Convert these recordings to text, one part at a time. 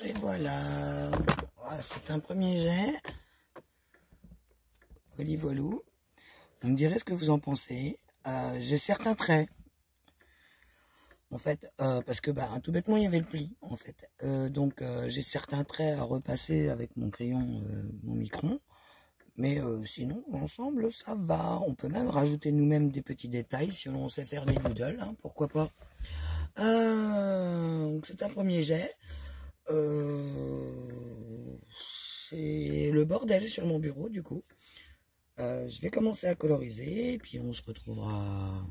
Et voilà. Voilà, c'est un premier jet. Voilà, voilou. Vous me direz ce que vous en pensez. J'ai certains traits. En fait, parce que tout bêtement, il y avait le pli, en fait. Donc, j'ai certains traits à repasser avec mon crayon, mon micron. Mais sinon, ensemble, ça va. On peut même rajouter nous-mêmes des petits détails si on sait faire des doodles, hein, pourquoi pas. C'est un premier jet. C'est le bordel sur mon bureau, du coup. Je vais commencer à coloriser, et puis on se retrouvera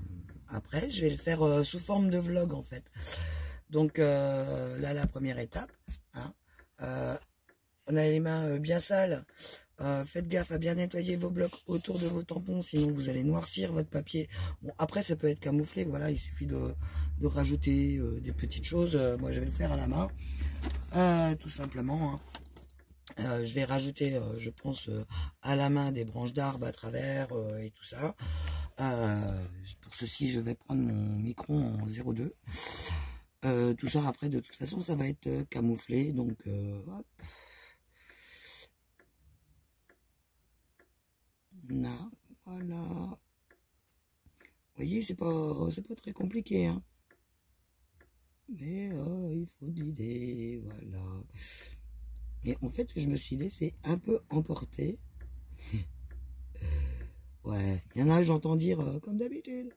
après. Je vais le faire sous forme de vlog, en fait. Donc, là, la première étape. Hein, on a les mains bien sales. Faites gaffe à bien nettoyer vos blocs autour de vos tampons, sinon vous allez noircir votre papier. Bon, après, ça peut être camouflé, voilà, il suffit de rajouter des petites choses. Moi, je vais le faire à la main, tout simplement. Hein. Je vais rajouter, je pense, à la main des branches d'arbres à travers et tout ça. Pour ceci, je vais prendre mon micron en 0,2. Tout ça, après, de toute façon, ça va être camouflé, donc hop. Là, voilà. Vous voyez, c'est pas très compliqué, hein. Mais il faut de l'idée, voilà. Et en fait, ce que je me suis laissé un peu emporter. Ouais, il y en a, j'entends dire comme d'habitude.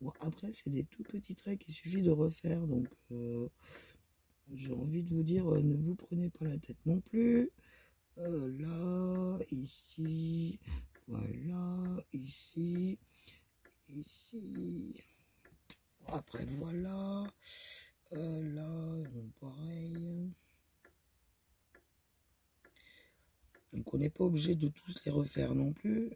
Bon, après, c'est des tout petits traits qu'il suffit de refaire, donc j'ai envie de vous dire, ne vous prenez pas la tête non plus. Là, ici, voilà, ici, ici. Après, voilà. Là, pareil. Donc, on n'est pas obligé de tous les refaire non plus.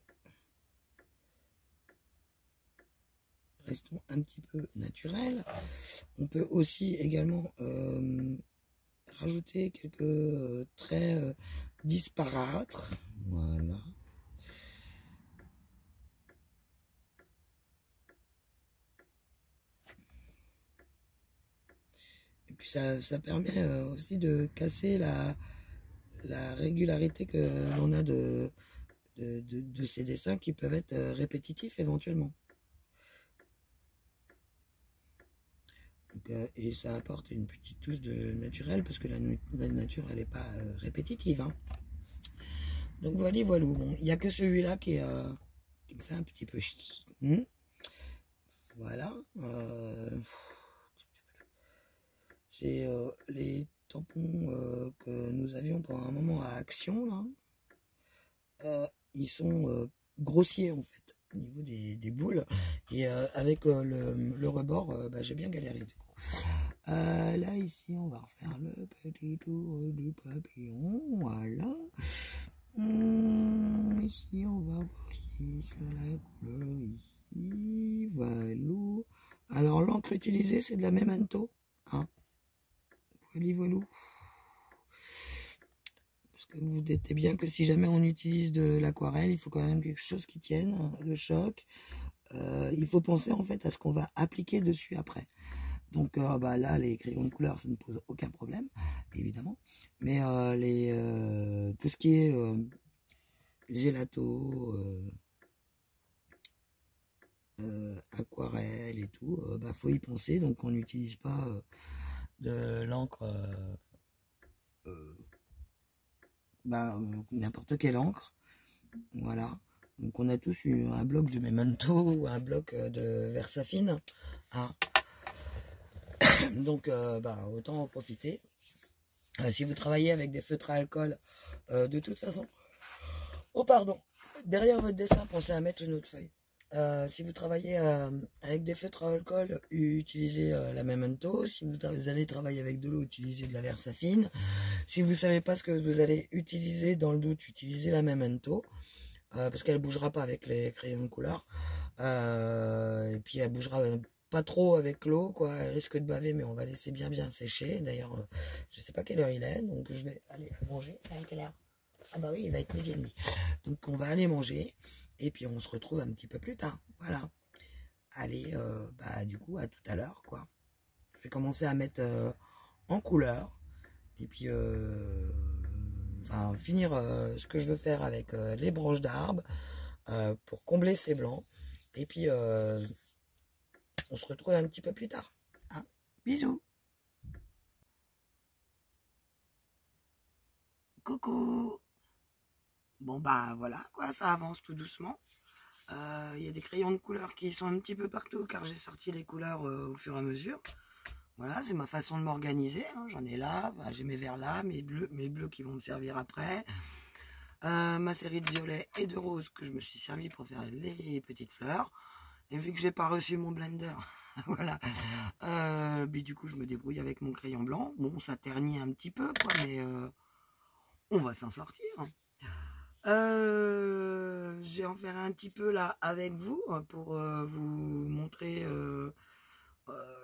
Restons un petit peu naturels. On peut aussi également rajouter quelques traits disparates. Voilà. Et puis ça permet aussi de casser la régularité que l'on a de ces dessins qui peuvent être répétitifs éventuellement. Donc, et ça apporte une petite touche de naturel parce que la nature elle n'est pas répétitive. Hein. Donc voilà, voilà. Bon, il n'y a que celui-là qui me fait un petit peu chier. Voilà. C'est les tampons que nous avions pendant un moment à Action là. Ils sont grossiers en fait au niveau des boules et avec le rebord j'ai bien galéré du coup. Là ici on va refaire le petit tour du papillon, voilà. Ici on va passer sur la couleur ici, voilà. Alors l'encre utilisée c'est de la Memento, hein. Voilà. Parce que vous doutez bien que si jamais on utilise de l'aquarelle, il faut quand même quelque chose qui tienne, le choc. Il faut penser en fait à ce qu'on va appliquer dessus après. Donc là, les crayons de couleur, ça ne pose aucun problème, évidemment. Mais tout ce qui est gelato, aquarelle et tout, faut y penser. Donc on n'utilise pas de l'encre, n'importe quelle encre. Voilà. Donc on a tous eu un bloc de Memento ou un bloc de Versafine. Hein. Donc autant en profiter. Si vous travaillez avec des feutres à alcool, de toute façon, derrière votre dessin, pensez à mettre une autre feuille. Si vous travaillez avec des feutres à alcool, utilisez la Memento. Si vous allez travailler avec de l'eau, utilisez de la Versafine. Si vous ne savez pas ce que vous allez utiliser, dans le doute, utilisez la Memento. Parce qu'elle ne bougera pas avec les crayons de couleur. Et puis elle bougera pas trop avec l'eau, quoi. Elle risque de baver, mais on va laisser bien sécher. D'ailleurs, je sais pas quelle heure il est, donc je vais aller manger. À quelle heure? Ah bah oui, il va être 12h30. Donc on va aller manger, et puis on se retrouve un petit peu plus tard. Voilà. Allez. allez, du coup, à tout à l'heure, quoi. Je vais commencer à mettre en couleur. Et puis, finir ce que je veux faire avec les branches d'arbres pour combler ces blancs. Et puis, on se retrouve un petit peu plus tard. Hein, bisous. Coucou. Bon, voilà, quoi, ça avance tout doucement. Il y a des crayons de couleur qui sont un petit peu partout, car j'ai sorti les couleurs au fur et à mesure. Voilà, c'est ma façon de m'organiser. Hein. J'en ai là, j'ai mes verts là, mes bleus qui vont me servir après. Ma série de violets et de roses que je me suis servi pour faire les petites fleurs. Et vu que j'ai pas reçu mon blender, voilà. Du coup, je me débrouille avec mon crayon blanc. Bon, ça ternit un petit peu, quoi, mais on va s'en sortir. Je vais en faire un petit peu là avec vous pour vous montrer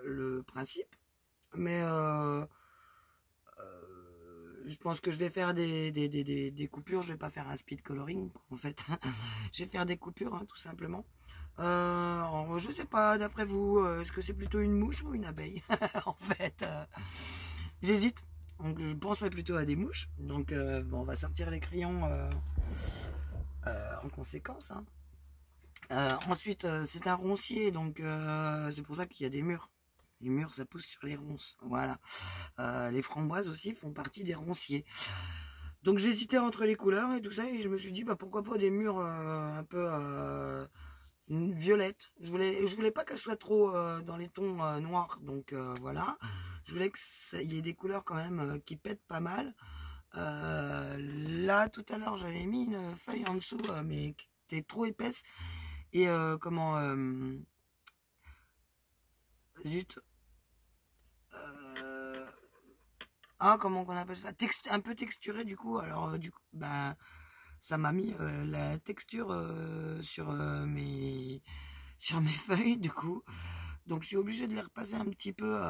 le principe. Mais je pense que je vais faire des coupures. Je vais pas faire un speed coloring, en fait. Je vais faire des coupures, hein, tout simplement. Je sais pas, d'après vous, est-ce que c'est plutôt une mouche ou une abeille? En fait, j'hésite. Donc je pensais plutôt à des mouches. Donc on va sortir les crayons en conséquence. Hein. Ensuite, c'est un roncier, donc c'est pour ça qu'il y a des murs. Les murs, ça pousse sur les ronces. Voilà. Les framboises aussi font partie des ronciers. Donc j'hésitais entre les couleurs et tout ça, et je me suis dit, pourquoi pas des murs un peu violettes. Je voulais pas qu'elles soient trop dans les tons noirs, donc voilà. Je voulais qu'il y ait des couleurs quand même qui pètent pas mal. Là, tout à l'heure, j'avais mis une feuille en dessous, mais qui était trop épaisse. Et zut. Comment on appelle ça, un peu texturé du coup. Alors du coup, ça m'a mis la texture sur mes feuilles du coup. Donc je suis obligé de les repasser un petit peu.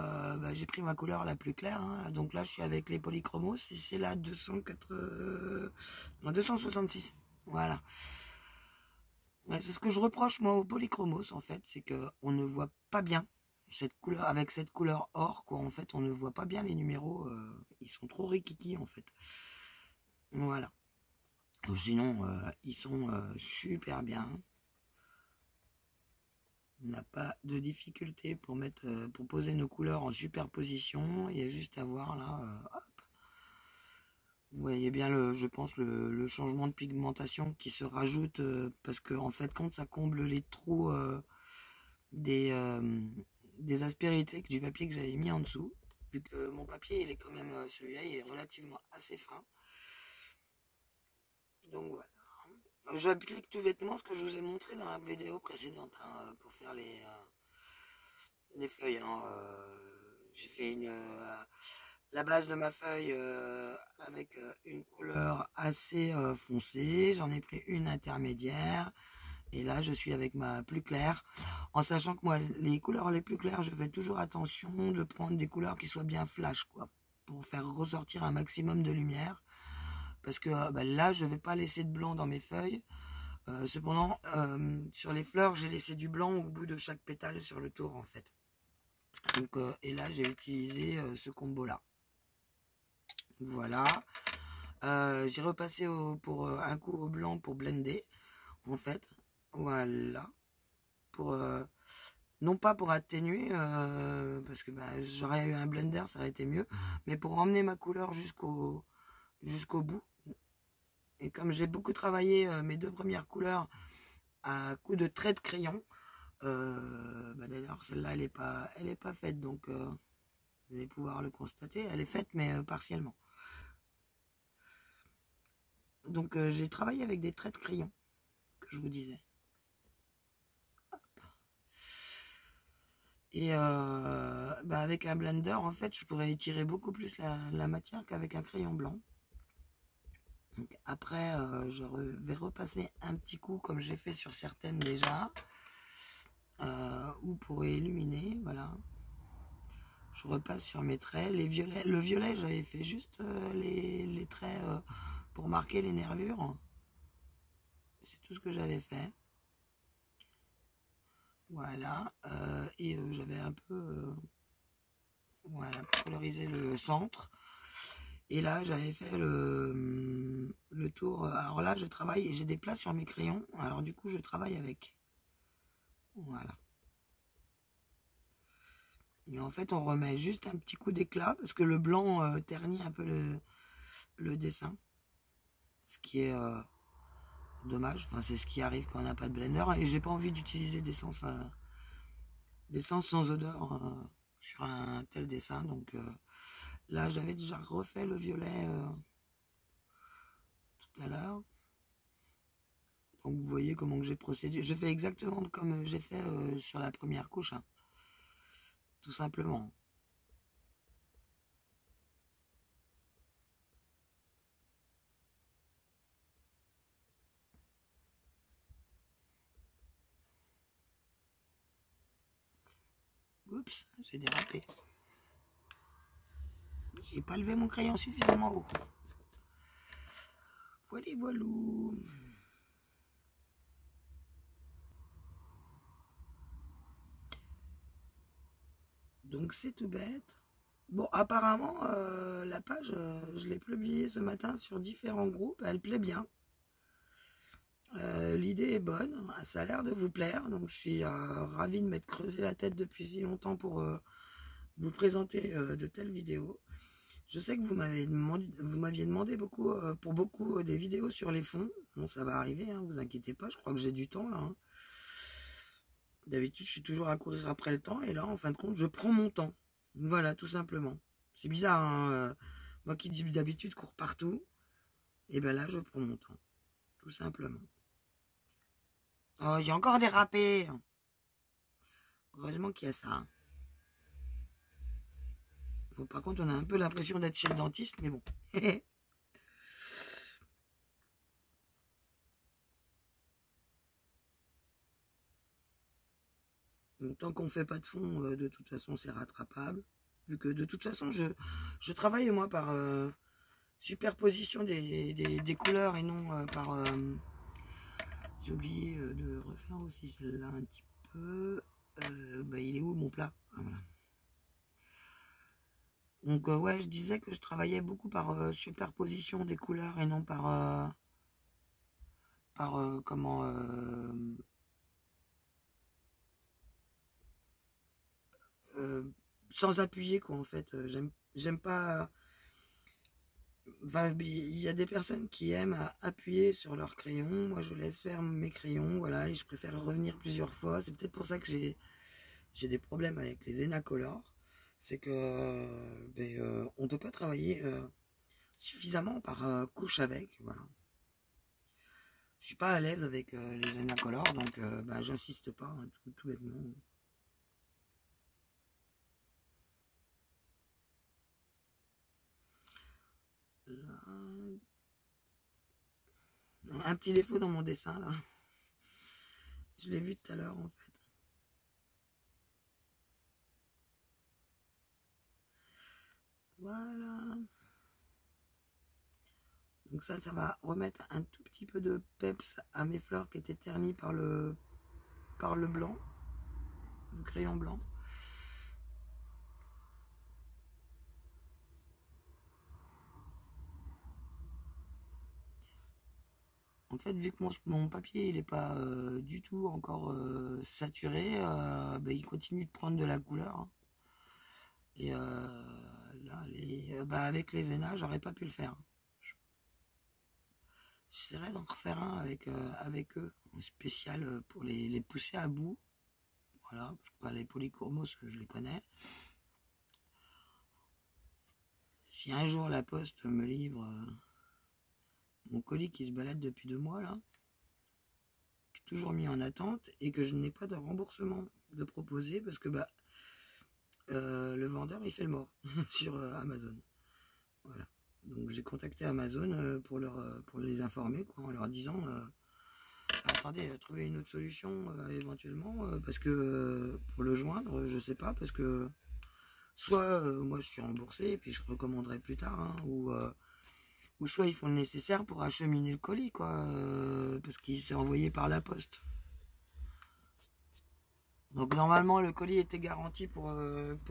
J'ai pris ma couleur la plus claire. Hein. Donc là, je suis avec les polychromos et c'est la 266. Voilà. Ouais, c'est ce que je reproche moi aux polychromos en fait, c'est que on ne voit pas bien cette couleur avec cette couleur or quoi. En fait, on ne voit pas bien les numéros. Ils sont trop rikiki en fait. Voilà. Sinon, ils sont super bien. On n'a pas de difficulté pour pour poser nos couleurs en superposition. Il y a juste à voir là. Hop. Vous voyez bien je pense le changement de pigmentation qui se rajoute parce que en fait quand ça comble les trous des aspérités du papier que j'avais mis en dessous, vu que mon papier il est quand même celui-là il est relativement assez fin. Donc voilà. J'applique tout bêtement ce que je vous ai montré dans la vidéo précédente hein, pour faire les feuilles. Hein, j'ai fait la base de ma feuille avec une couleur assez foncée. J'en ai pris une intermédiaire. Et là, je suis avec ma plus claire. En sachant que moi, les couleurs les plus claires, je fais toujours attention de prendre des couleurs qui soient bien flash, quoi. Pour faire ressortir un maximum de lumière. Parce que là, je ne vais pas laisser de blanc dans mes feuilles. Cependant, sur les fleurs, j'ai laissé du blanc au bout de chaque pétale sur le tour, en fait. Donc, et là, j'ai utilisé ce combo-là. Voilà. J'ai repassé pour un coup au blanc pour blender, en fait. Voilà. Pour non pas pour atténuer, parce que j'aurais eu un blender, ça aurait été mieux, mais pour emmener ma couleur jusqu'au bout. Et comme j'ai beaucoup travaillé mes deux premières couleurs à coup de traits de crayon, d'ailleurs celle-là elle est pas faite, donc vous allez pouvoir le constater, elle est faite mais partiellement. Donc j'ai travaillé avec des traits de crayon, que je vous disais. Et avec un blender, en fait, je pourrais étirer beaucoup plus la matière qu'avec un crayon blanc. Donc après, je vais repasser un petit coup, comme j'ai fait sur certaines déjà, ou pour illuminer, voilà. Je repasse sur mes traits. Les violets, le violet, j'avais fait juste les traits pour marquer les nervures. C'est tout ce que j'avais fait. Voilà. Et j'avais un peu voilà, colorisé le centre. Et là, j'avais fait le tour. Alors là, je travaille et j'ai des plats sur mes crayons. Alors du coup, je travaille avec. Voilà. Et en fait, on remet juste un petit coup d'éclat parce que le blanc ternit un peu le dessin. Ce qui est dommage. Enfin, c'est ce qui arrive quand on n'a pas de blender. Et j'ai pas envie d'utiliser d'essence sans odeur sur un tel dessin. Donc là, j'avais déjà refait le violet tout à l'heure. Donc vous voyez comment j'ai procédé. Je fais exactement comme j'ai fait sur la première couche. Hein. Tout simplement. Oups, j'ai dérapé. J'ai pas levé mon crayon suffisamment haut. Voilà, voilou. Donc c'est tout bête. Bon, apparemment, la page, je l'ai publiée ce matin sur différents groupes. Elle plaît bien. L'idée est bonne. Ça a l'air de vous plaire. Donc je suis ravi de m'être creusé la tête depuis si longtemps pour vous présenter de telles vidéos. Je sais que vous m'aviez demandé beaucoup pour beaucoup des vidéos sur les fonds. Bon, ça va arriver, hein, vous inquiétez pas. Je crois que j'ai du temps là. Hein. D'habitude, je suis toujours à courir après le temps. Et là, en fin de compte, je prends mon temps. Voilà, tout simplement. C'est bizarre, hein, moi qui d'habitude cours partout. Et ben là, je prends mon temps. Tout simplement. Oh, j'ai encore dérapé. Heureusement qu'il y a ça. Hein. Bon, par contre, on a un peu l'impression d'être chez le dentiste, mais bon. Donc, tant qu'on ne fait pas de fond, de toute façon, c'est rattrapable. Vu que de toute façon, je travaille moi par superposition des couleurs et non par... J'ai oublié de refaire aussi celle-là un petit peu. Bah, il est où mon plat? Ah, voilà. Donc ouais, je disais que je travaillais beaucoup par superposition des couleurs et non par comment sans appuyer quoi en fait. J'aime pas. Enfin, il y a des personnes qui aiment appuyer sur leurs crayons. Moi, je laisse faire mes crayons, voilà, et je préfère revenir plusieurs fois. C'est peut-être pour ça que j'ai des problèmes avec les Enacolor. C'est que on peut pas travailler suffisamment par couche avec, voilà. Je suis pas à l'aise avec les Enacolor, donc j'insiste pas, hein, tout bêtement. Là. Un petit défaut dans mon dessin, là. Je l'ai vu tout à l'heure, en fait. Voilà. Donc ça va remettre un tout petit peu de peps à mes fleurs qui étaient ternies par le blanc, le crayon blanc. En fait, vu que mon papier il n'est pas du tout encore saturé, il continue de prendre de la couleur. Hein. Et là, avec les ENA, j'aurais pas pu le faire. J'essaierai d'en refaire un avec eux, spécial pour les pousser à bout. Voilà, parce que les polychromos, je les connais. Si un jour la poste me livre mon colis qui se balade depuis 2 mois, là, qui est toujours mis en attente, et que je n'ai pas de remboursement de proposer, parce que le vendeur, il fait le mort sur Amazon. Voilà. Donc j'ai contacté Amazon pour les informer, quoi, en leur disant attendez, trouvez une autre solution éventuellement, parce que pour le joindre, je sais pas, parce que soit moi je suis remboursé et puis je recommanderai plus tard, hein, ou soit ils font le nécessaire pour acheminer le colis, quoi, parce qu'il s'est envoyé par la poste. Donc normalement le colis était garanti pour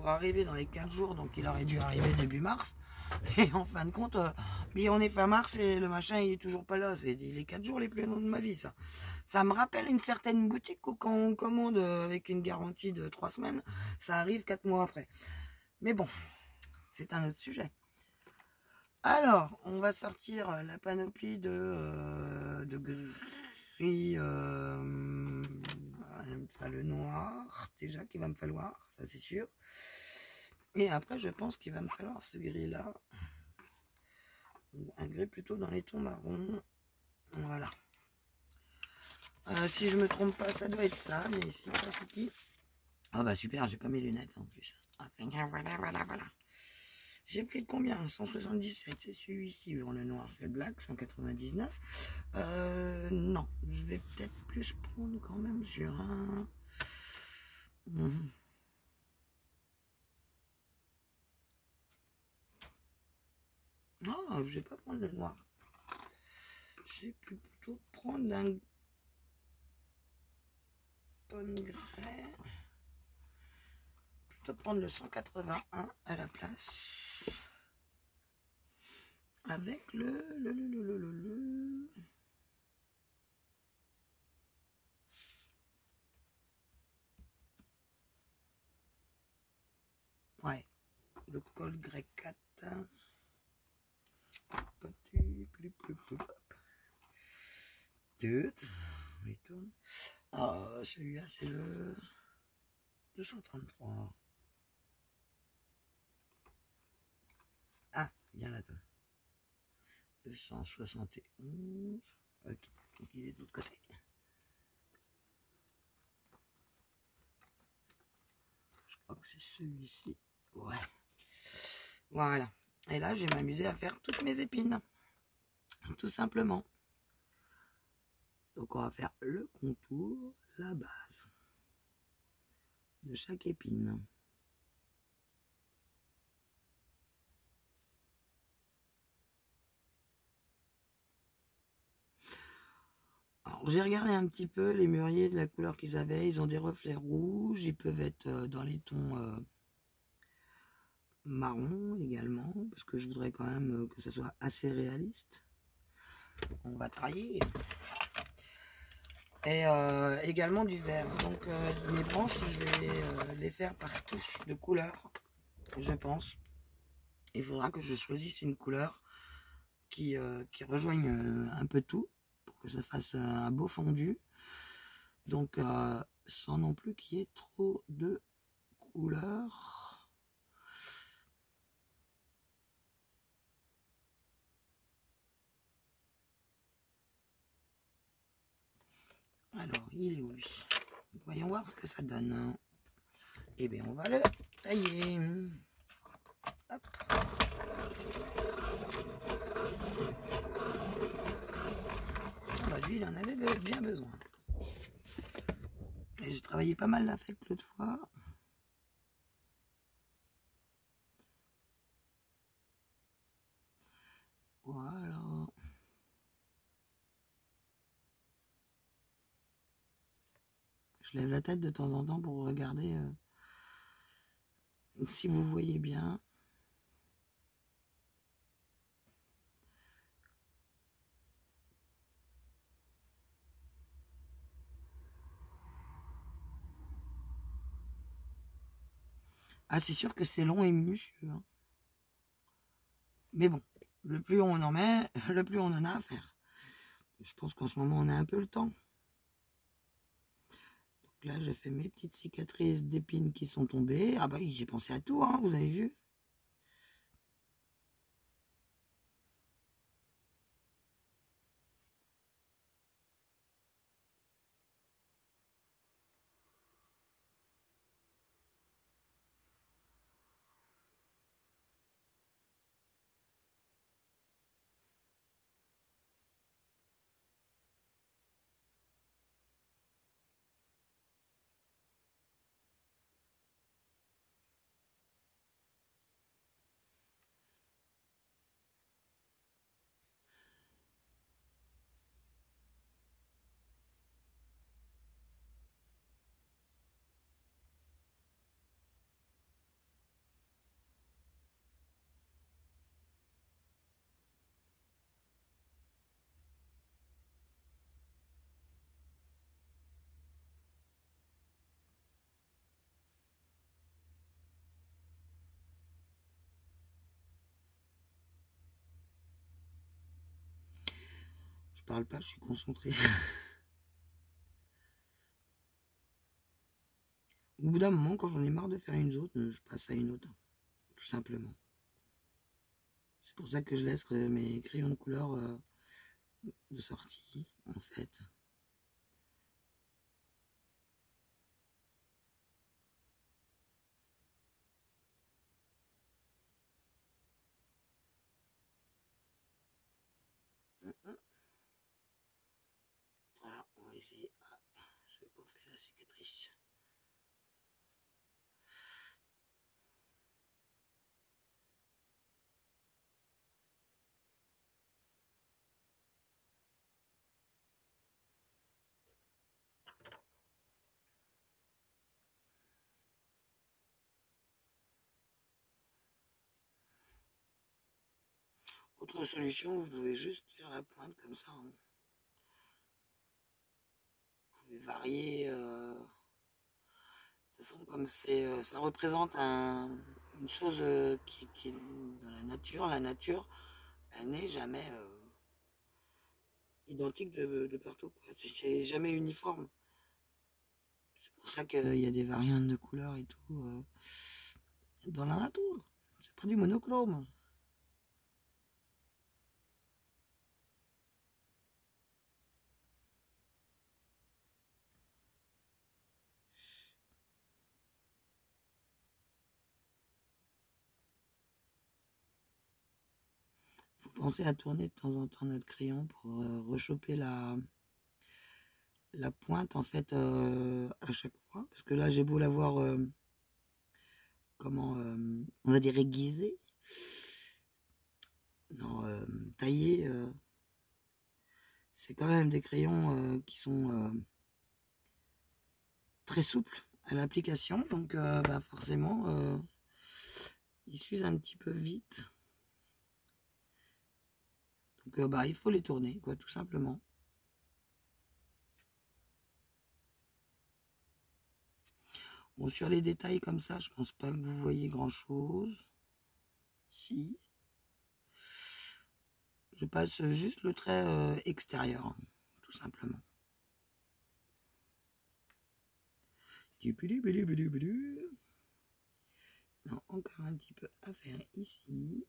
arriver dans les 4 jours, donc il aurait dû arriver début mars. Et en fin de compte, mais on est fin mars et le machin il est toujours pas là. C'est les 4 jours les plus longs de ma vie, ça. Ça me rappelle une certaine boutique où quand on commande avec une garantie de 3 semaines, ça arrive 4 mois après. Mais bon, c'est un autre sujet. Alors, on va sortir la panoplie de gris, enfin, le noir, déjà qu'il va me falloir, ça c'est sûr. Et après, je pense qu'il va me falloir ce gris-là. Un gris plutôt dans les tons marrons. Voilà. Si je me trompe pas, ça doit être ça, mais ici, pas petit. Ah bah super, j'ai pas mes lunettes en plus. Ah, voilà. J'ai pris de combien? 177, c'est celui-ci, le noir, c'est le black, 199. Non, je vais peut-être plus prendre quand même sur un... Non, je vais pas prendre le noir. Je vais plutôt prendre un pomme grès. Plutôt prendre le 181 à la place. Avec ouais, le col grec 4. Il tourne. Ah, celui-là, c'est le 233. Ah, bien là-dedans. 271. Ok, donc il est de l'autre côté. Je crois que c'est celui-ci. Ouais. Voilà. Et là, je vais m'amuser à faire toutes mes épines. Tout simplement. Donc, on va faire le contour, la base de chaque épine. Alors, j'ai regardé un petit peu les mûriers de la couleur qu'ils avaient. Ils ont des reflets rouges. Ils peuvent être dans les tons marron également, parce que je voudrais quand même que ça soit assez réaliste. On va tailler. Et également du vert. Donc mes branches, je vais les faire par touche de couleur, je pense. Il faudra que je choisisse une couleur qui rejoigne un peu tout, pour que ça fasse un beau fondu. Donc sans non plus qu'il y ait trop de couleurs. Alors, il est où lui? Voyons voir ce que ça donne. Eh bien, on va le tailler. Hop. Ah bah lui, il en avait bien besoin. Et j'ai travaillé pas mal avec l'autre fois. Voilà. Je lève la tête de temps en temps pour regarder si vous voyez bien. Ah, c'est sûr que c'est long et minutieux. Hein. Mais bon, le plus on en met, le plus on en a à faire. Je pense qu'en ce moment, on a un peu le temps. Donc là, j'ai fait mes petites cicatrices d'épines qui sont tombées. Ah bah oui, j'ai pensé à tout, hein, vous avez vu. Je parle pas, je suis concentré. Au bout d'un moment, quand j'en ai marre de faire une autre, je passe à une autre, tout simplement. C'est pour ça que je laisse mes crayons de couleur de sortie, en fait. Voilà, on va essayer. Ah, je vais pas faire la cicatrice. Autre solution, vous pouvez juste faire la pointe comme ça. Hein. Vous pouvez varier. De toute façon, comme ça représente une chose qui est dans la nature, elle n'est jamais identique de partout. C'est jamais uniforme. C'est pour ça qu'il y a des variantes de couleurs et tout dans la nature. C'est pas du monochrome. Faut penser à tourner de temps en temps notre crayon pour rechoper la pointe en fait à chaque fois. Parce que là j'ai beau l'avoir comment on va dire aiguisé. Non, taillé. C'est quand même des crayons qui sont très souples à l'application. Donc bah, forcément ils s'usent un petit peu vite. Donc bah, il faut les tourner, quoi, tout simplement. Bon, sur les détails comme ça, je pense pas que vous voyez grand chose. Si. Je passe juste le trait extérieur, hein, tout simplement. Non, encore un petit peu à faire ici.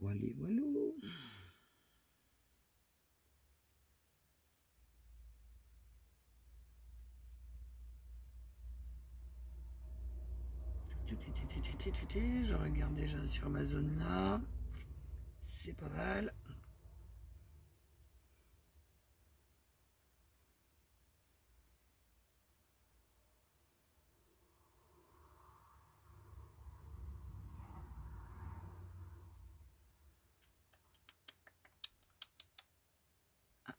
Voilà, voilà. Je regarde déjà sur ma zone là. C'est pas mal. Ah,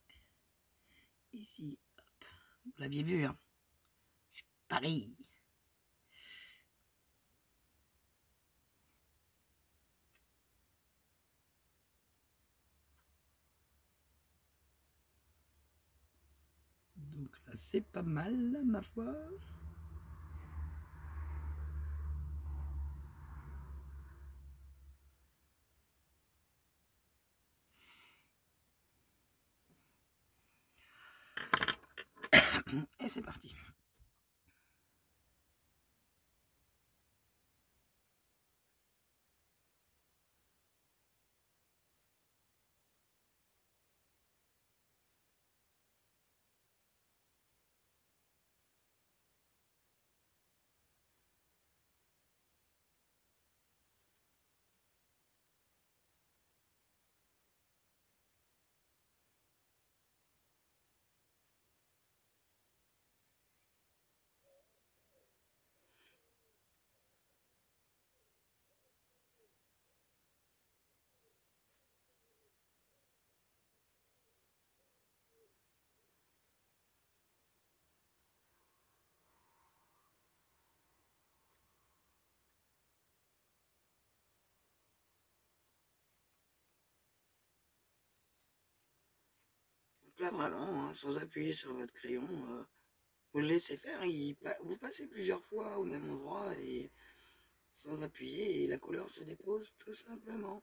ici, hop. Vous l'aviez vu, hein. Je suis pareil. Donc là, c'est pas mal, ma foi. Et c'est parti. Donc là, vraiment, hein, sans appuyer sur votre crayon, vous le laissez faire. Vous passez plusieurs fois au même endroit et sans appuyer et la couleur se dépose tout simplement.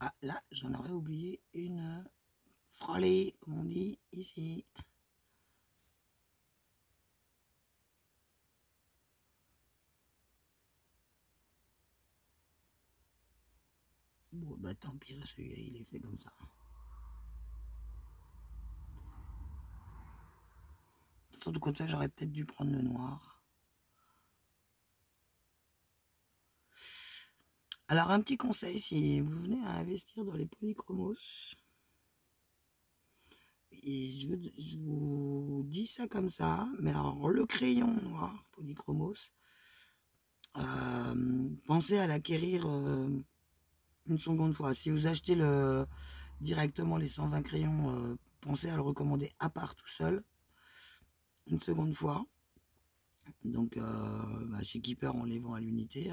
Ah, là, j'en aurais oublié une frôlée, comme on dit ici. Bon, bah tant pis, celui-là, il est fait comme ça. Surtout comme ça, j'aurais peut-être dû prendre le noir. Alors, un petit conseil, si vous venez à investir dans les polychromos, et je vous dis ça comme ça, mais alors le crayon noir polychromos, pensez à l'acquérir une seconde fois. Si vous achetez directement les 120 crayons, pensez à le recommander à part tout seul, une seconde fois. Donc chez Keeper, on les vend à l'unité.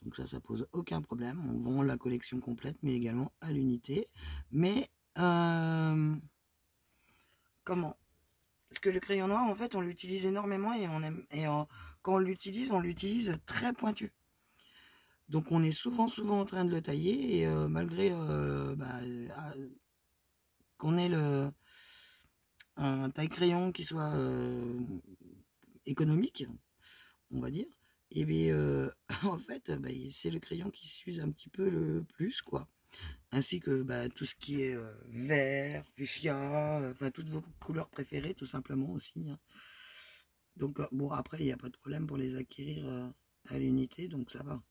Donc ça pose aucun problème. On vend la collection complète, mais également à l'unité. Mais comment? Parce que le crayon noir, en fait, on l'utilise énormément et quand on l'utilise très pointu. Donc on est souvent en train de le tailler et malgré qu'on ait un taille crayon qui soit économique, on va dire, et bien en fait c'est le crayon qui s'use un petit peu le plus, quoi. Ainsi que tout ce qui est vert, fuchsia, enfin toutes vos couleurs préférées tout simplement aussi, hein. Donc bon, après il n'y a pas de problème pour les acquérir à l'unité, donc ça va.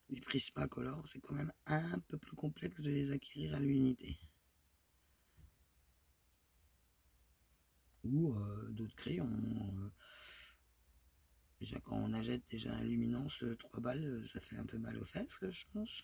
Les Prismacolor, c'est quand même un peu plus complexe de les acquérir à l'unité. Ou d'autres crayons. Déjà quand on achète déjà un luminance 3 balles, ça fait un peu mal aux fesses, je pense.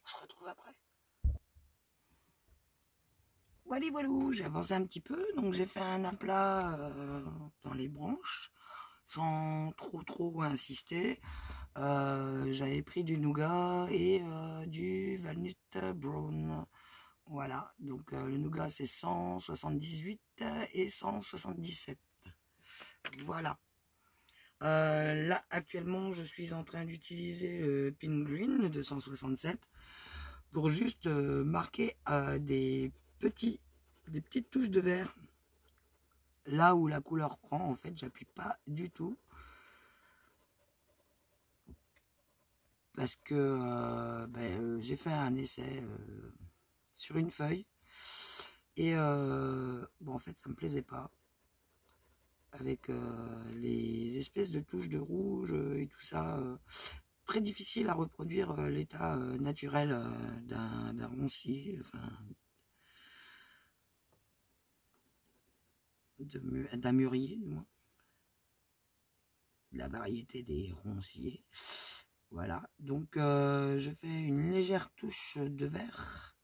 On se retrouve après. Voilà, voilà, j'ai avancé un petit peu, donc j'ai fait un aplat dans les branches, sans trop insister. J'avais pris du nougat et du walnut brown. Voilà, donc le nougat c'est 178 et 177. Voilà. Là actuellement je suis en train d'utiliser le Pin Green de 167 pour juste marquer des petites touches de vert. Là où la couleur prend, en fait, j'appuie pas du tout. Parce que j'ai fait un essai sur une feuille. Et bon, en fait, ça me plaisait pas. Avec les espèces de touches de rouge et tout ça. Très difficile à reproduire l'état naturel d'un roncier. Enfin, d'un mûrier, du moins. La variété des ronciers. Voilà, donc je fais une légère touche de vert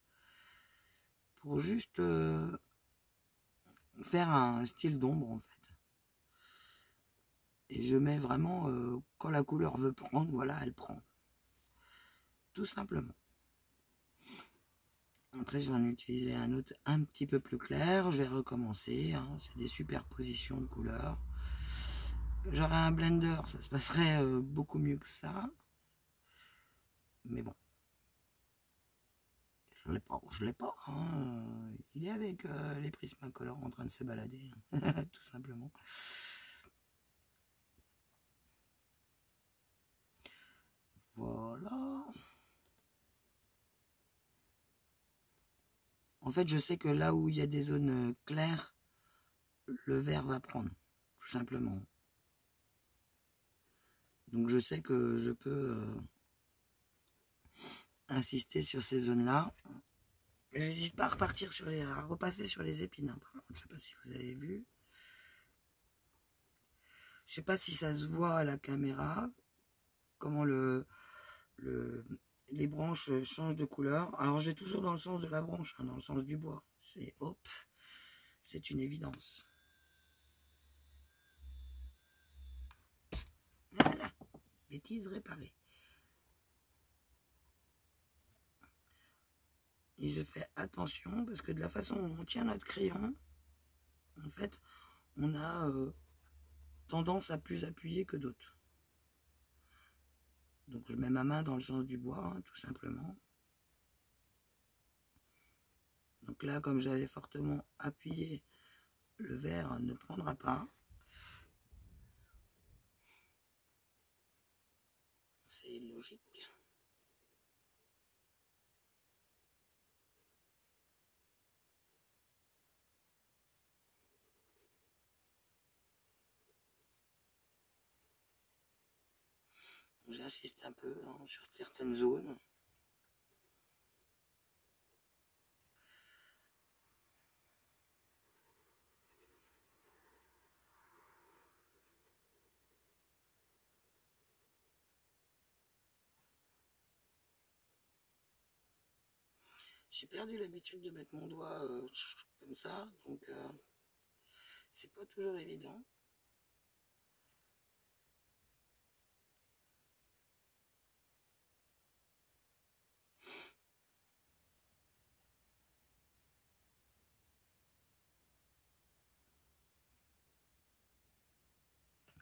pour juste faire un style d'ombre en fait. Et je mets vraiment, quand la couleur veut prendre, voilà, elle prend. Tout simplement. Après, je vais en utiliser un autre un petit peu plus clair. Je vais recommencer. Hein. C'est des superpositions de couleurs. J'aurais un blender, ça se passerait beaucoup mieux que ça. Mais bon. Je l'ai pas. Hein. Il est avec les Prismacolor en train de se balader. Hein. Tout simplement. Voilà. En fait, je sais que là où il y a des zones claires, le vert va prendre, tout simplement. Donc je sais que je peux insister sur ces zones-là. J'hésite pas à repartir à repasser sur les épines. Hein, par contre, je sais pas si vous avez vu. Je sais pas si ça se voit à la caméra, comment les branches changent de couleur. Alors j'ai toujours dans le sens de la branche, hein, dans le sens du bois. C'est hop, c'est une évidence. Voilà, bêtise réparée. Et je fais attention parce que de la façon dont on tient notre crayon, en fait, on a tendance à plus appuyer que d'autres. Donc je mets ma main dans le sens du bois, hein, tout simplement. Donc là, comme j'avais fortement appuyé, le verre ne prendra pas. C'est logique. J'insiste un peu hein, sur certaines zones. J'ai perdu l'habitude de mettre mon doigt comme ça, donc c'est pas toujours évident.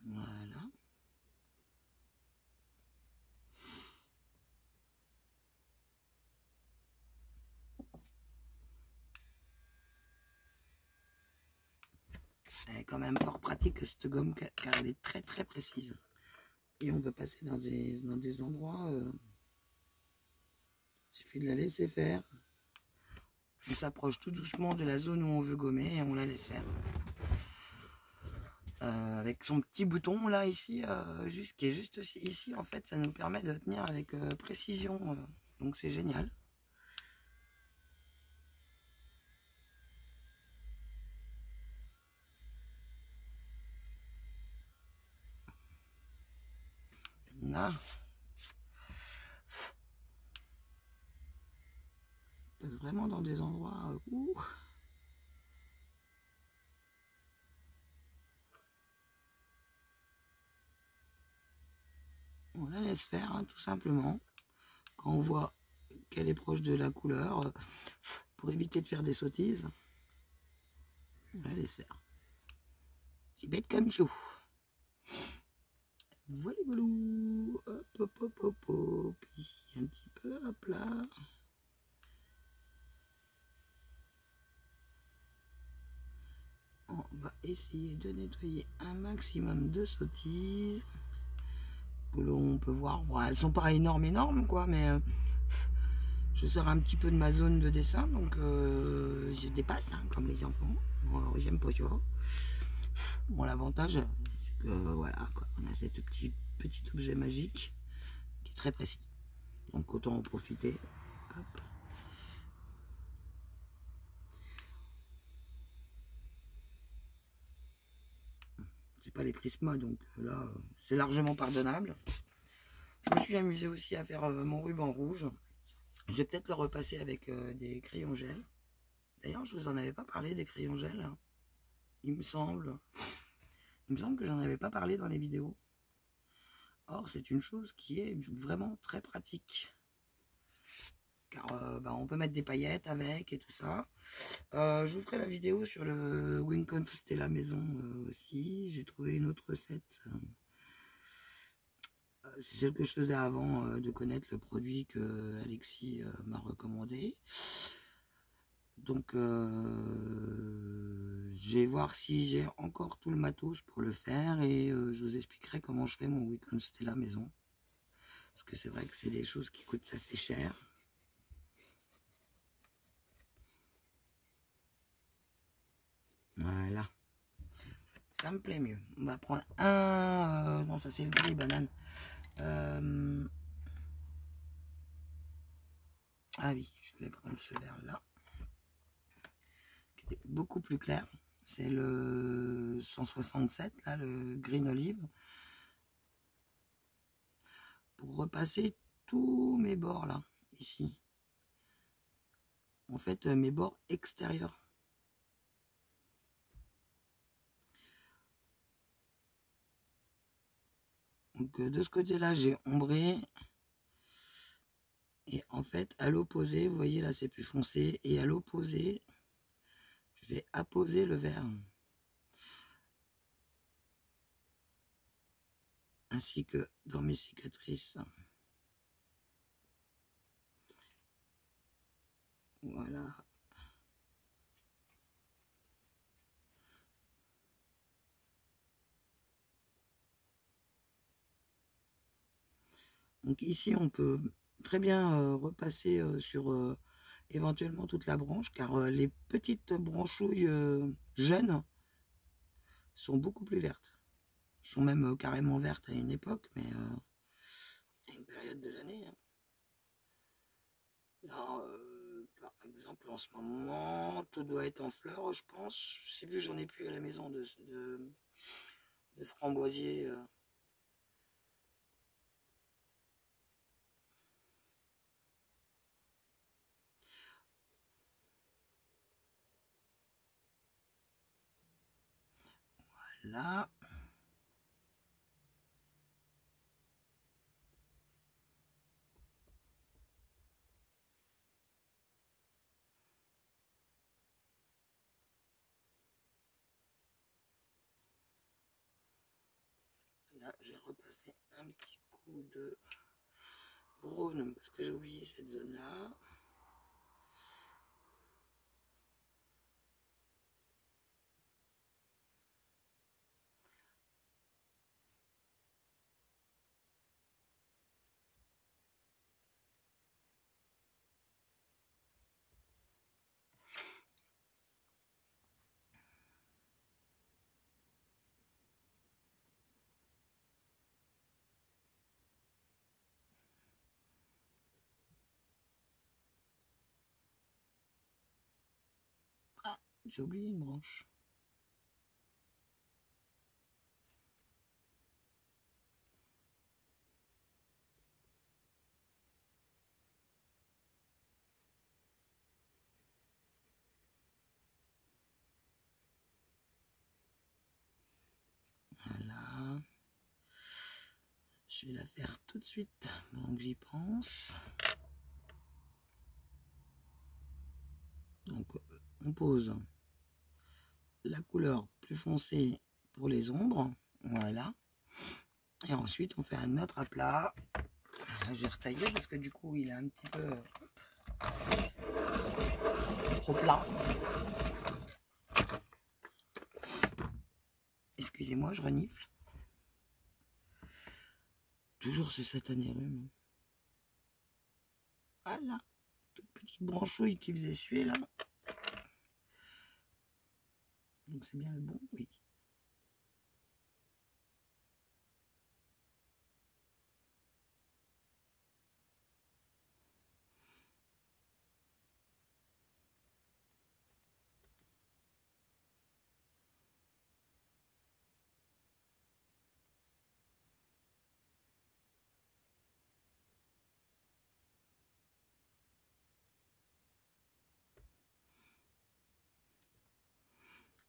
Voilà. Elle est quand même fort pratique cette gomme car elle est très très précise. Et on peut passer dans des endroits, il suffit de la laisser faire. On s'approche tout doucement de la zone où on veut gommer et on la laisse faire. Avec son petit bouton là ici, qui est juste ici, en fait, ça nous permet de tenir avec précision. Donc c'est génial. Là. On passe vraiment dans des endroits où... on la laisse faire, hein, tout simplement. Quand on voit qu'elle est proche de la couleur, pour éviter de faire des sottises, on la laisse faire. C'est bête comme chou. Voilà, voilà. Hop, hop, hop, hop, hop. Un petit peu, hop là. On va essayer de nettoyer un maximum de sottises. On peut voir, bon, elles sont pas énormes quoi, mais je sors un petit peu de ma zone de dessin, donc je dépasse, hein, comme les enfants. J'aime pas ça. Bon, l'avantage, c'est que voilà, quoi, on a cet petit objet magique qui est très précis. Donc autant en profiter. Hop. C'est pas les Prisma, donc là, c'est largement pardonnable. Je me suis amusé aussi à faire mon ruban rouge. Je vais peut-être le repasser avec des crayons gel. D'ailleurs, je vous en avais pas parlé des crayons gel, hein, il me semble. Il me semble que j'en avais pas parlé dans les vidéos. Or, c'est une chose qui est vraiment très pratique. Car on peut mettre des paillettes avec et tout ça. Je vous ferai la vidéo sur le Wing Stella maison aussi. J'ai trouvé une autre recette. C'est celle que je faisais avant de connaître le produit que Alexis m'a recommandé. Donc, je vais voir si j'ai encore tout le matos pour le faire et je vous expliquerai comment je fais mon Wing Stella maison. Parce que c'est vrai que c'est des choses qui coûtent assez cher. Voilà. Ça me plaît mieux. On va prendre un... non, ça c'est le gris banane. Ah oui, je voulais prendre ce verre-là. Qui était beaucoup plus clair. C'est le 167, là, le green olive. Pour repasser tous mes bords, là, ici. En fait, mes bords extérieurs. Donc, de ce côté-là, j'ai ombré. Et en fait, à l'opposé, vous voyez, là, c'est plus foncé. Et à l'opposé, je vais apposer le vert. Ainsi que dans mes cicatrices. Voilà. Donc ici, on peut très bien repasser sur éventuellement toute la branche, car les petites branchouilles jeunes sont beaucoup plus vertes. Sont même carrément vertes à une époque, mais à une période de l'année. Hein. Là, par exemple, en ce moment, tout doit être en fleurs, je pense. Je sais plus, j'en ai plus à la maison de framboisier. Voilà. Là, j'ai repassé un petit coup de brown parce que j'ai oublié cette zone-là. Ah, j'ai oublié une branche. Voilà. Je vais la faire tout de suite, donc j'y pense. Donc on pose la couleur plus foncée pour les ombres, voilà. Et ensuite on fait un autre aplat. J'ai retaillé parce que du coup il est un petit peu trop plat. Excusez-moi, je renifle. Toujours ce satané rhume. Voilà, toute petite branchouille qui faisait suer là. Donc c'est bien le bon, oui.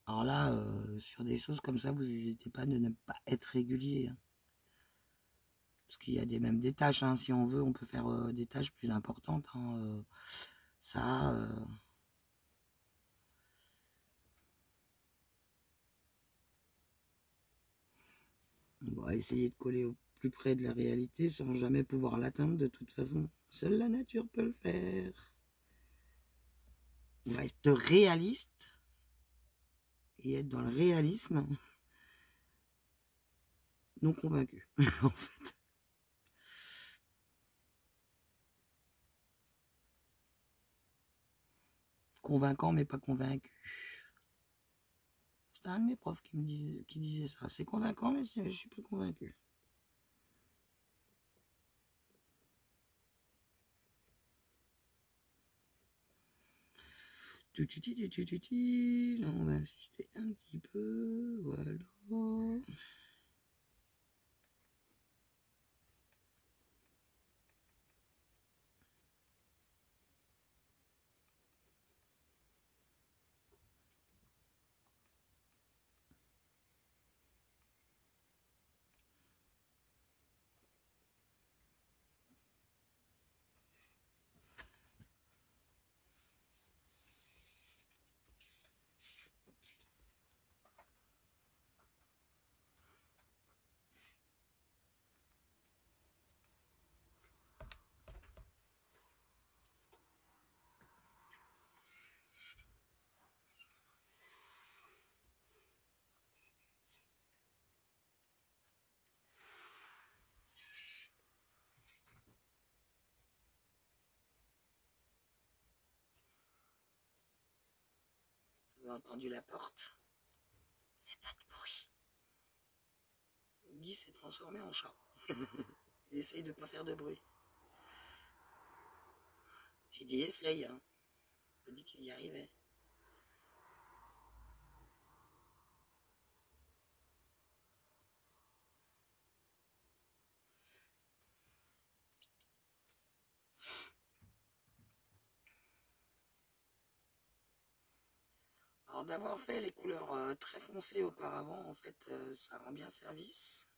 Alors là, sur des choses comme ça, vous n'hésitez pas de ne pas être régulier. Hein. Parce qu'il y a même des tâches, hein. Si on veut, on peut faire des tâches plus importantes. Hein. Ça, on va essayer de coller au plus près de la réalité sans jamais pouvoir l'atteindre de toute façon. Seule la nature peut le faire. On va être réaliste et être dans le réalisme, non convaincu, en fait. Convaincant, mais pas convaincu. C'était un de mes profs qui disait ça. C'est convaincant, mais je suis pas convaincu. Là, on va insister un petit peu. Voilà. Vous avez entendu la porte? C'est pas de bruit. Guy s'est transformé en chat. Il essaye de pas faire de bruit. J'ai dit essaye. Hein. J'ai dit qu'il y arrivait. Alors d'avoir fait les couleurs très foncées auparavant, en fait, ça rend bien service.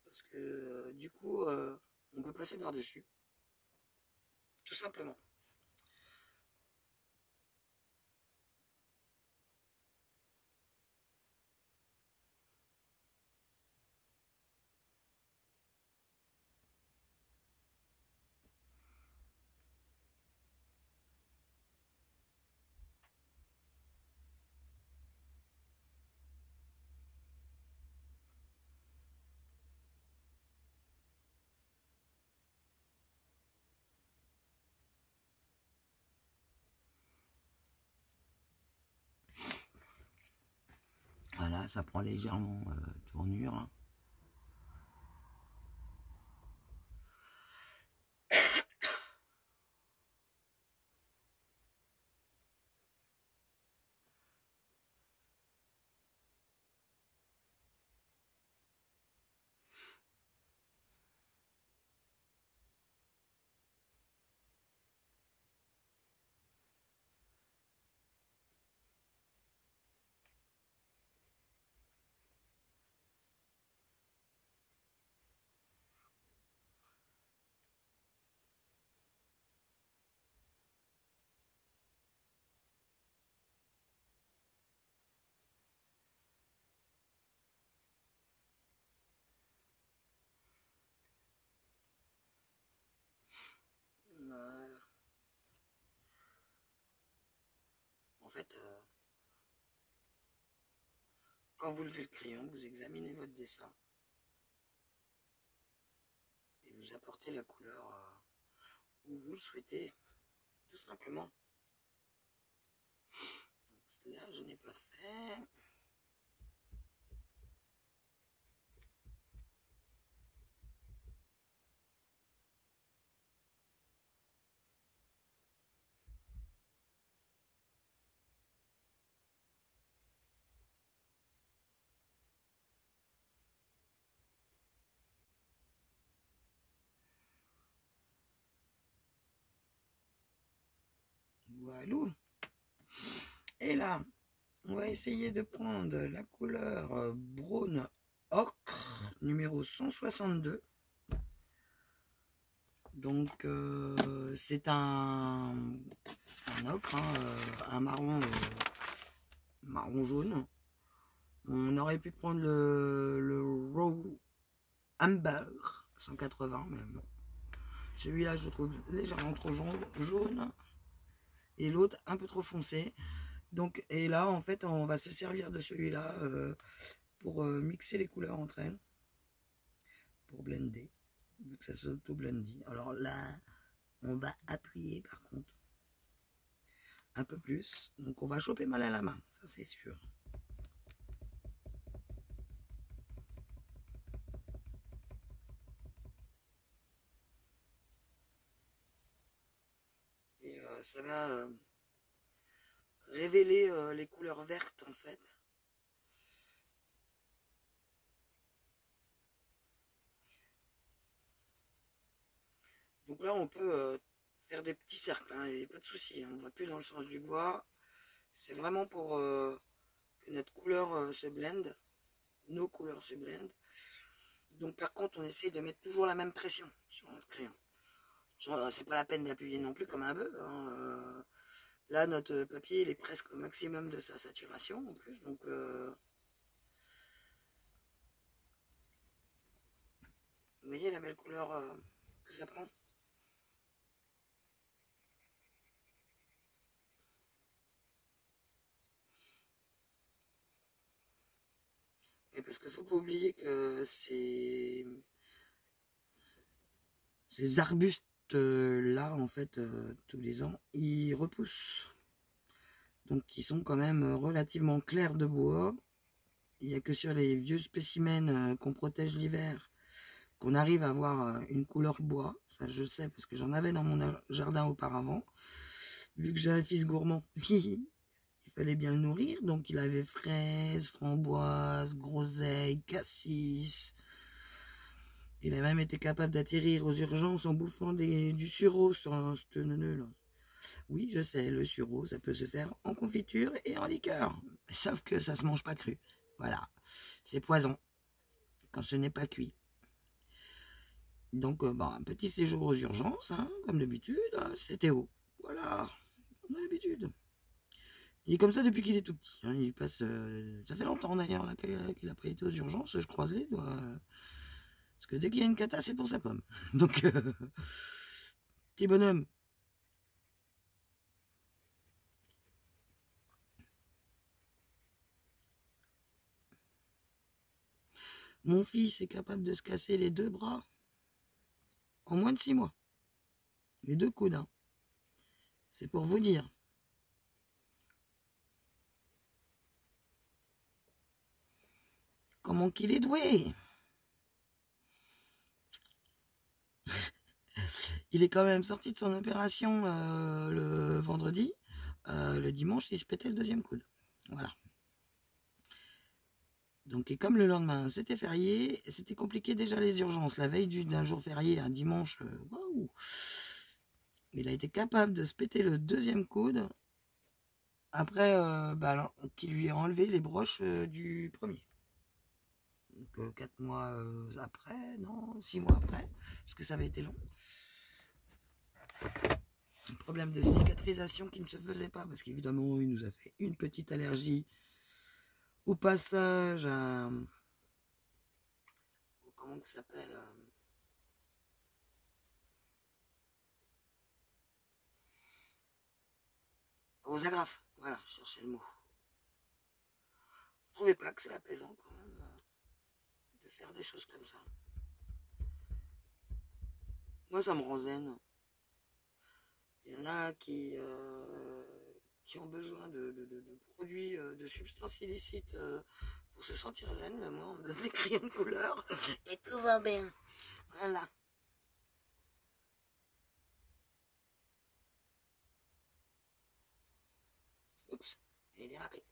Parce que du coup, on peut passer par-dessus. Tout simplement. Voilà, ça prend légèrement tournure. Hein. Voilà. En fait, quand vous levez le crayon, vous examinez votre dessin et vous apportez la couleur où vous le souhaitez, tout simplement. Donc, là, je n'ai pas fait. Voilà. Et là, On va essayer de prendre la couleur Brown Ocre numéro 162. Donc c'est un ocre, hein, un marron, marron jaune. On aurait pu prendre le Raw Amber 180, mais bon. Celui-là, je trouve légèrement trop jaune. Et l'autre, un peu trop foncé. Donc, et là, en fait, on va se servir de celui-là pour mixer les couleurs entre elles. Pour blender. Vu que ça s'auto-blendit. Alors là, on va appuyer par contre. Un peu plus. Donc, on va choper mal à la main. Ça, c'est sûr. Et ça va révéler les couleurs vertes en fait. Donc là on peut faire des petits cercles, hein, il n'y a pas de souci, hein, on ne va plus dans le sens du bois. C'est vraiment pour que notre couleur se blende, nos couleurs se blendent. Donc par contre on essaye de mettre toujours la même pression sur notre crayon. C'est pas la peine d'appuyer non plus comme un bœuf, hein, là, notre papier, il est presque au maximum de sa saturation, en plus. Donc, vous voyez la belle couleur que ça prend. Et parce qu'il ne faut pas oublier que ces arbustes-là, en fait, tous les ans, ils repoussent. Donc, ils sont quand même relativement clairs de bois. Il n'y a que sur les vieux spécimens qu'on protège l'hiver qu'on arrive à avoir une couleur bois. Ça, je sais parce que j'en avais dans mon jardin auparavant. Vu que j'ai un fils gourmand, il fallait bien le nourrir. Donc, il avait fraises, framboises, groseilles, cassis. Il a même été capable d'atterrir aux urgences en bouffant du sureau sur un là. Oui, je sais, le sureau, ça peut se faire en confiture et en liqueur. Sauf que ça se mange pas cru. Voilà, c'est poison quand ce n'est pas cuit. Donc, un petit séjour aux urgences, hein, comme d'habitude, c'était haut. Voilà, comme d'habitude. Il est comme ça depuis qu'il est tout petit. Hein, il passe, ça fait longtemps d'ailleurs qu'il n'a pas été aux urgences, je croise les doigts. Parce que dès qu'il y a une cata, c'est pour sa pomme. Donc, petit bonhomme. Mon fils est capable de se casser les 2 bras en moins de 6 mois. Les 2 coudes. Hein. C'est pour vous dire. Comment qu'il est doué. Il est quand même sorti de son opération le vendredi. Le dimanche, il se pétait le 2e coude. Voilà. Donc, et comme le lendemain, c'était férié, c'était compliqué déjà les urgences. La veille d'un jour férié, un dimanche, waouh. Il a été capable de se péter le 2e coude après qu'il lui ait enlevé les broches du premier. Donc 4 mois après, non, 6 mois après, parce que ça avait été long. Un problème de cicatrisation qui ne se faisait pas, parce qu'évidemment, il nous a fait une petite allergie au passage à... Comment ça s'appelle aux agrafes. Voilà, je cherchais le mot. Vous trouvez pas que c'est apaisant quand même de faire des choses comme ça? Moi, ça me rend zen. Il y en a qui ont besoin de produits, de substances illicites pour se sentir zen. Mais moi, on me donne des crayons de couleur et tout va bien. Voilà. Oups, il est dérapé.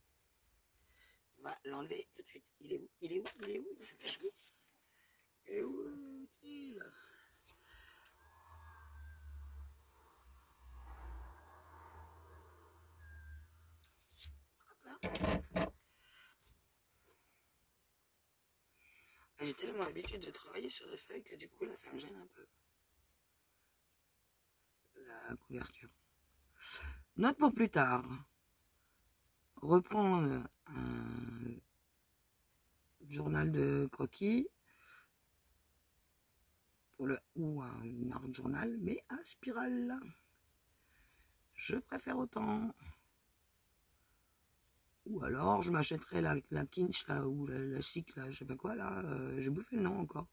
On va l'enlever tout de suite. Il est où? Il est où? Il est où? Il se cache où? Il est où? Il est là. Hop là. l'habitude de travailler sur des feuilles que du coup là ça me gêne un peu. La couverture. Note pour plus tard. Reprendre un journal de croquis ou un marque journal, mais à spirale. Je préfère autant. Ou alors je m'achèterai la Kinch là, ou la Chic là, je sais pas quoi là, j'ai bouffé le nom encore.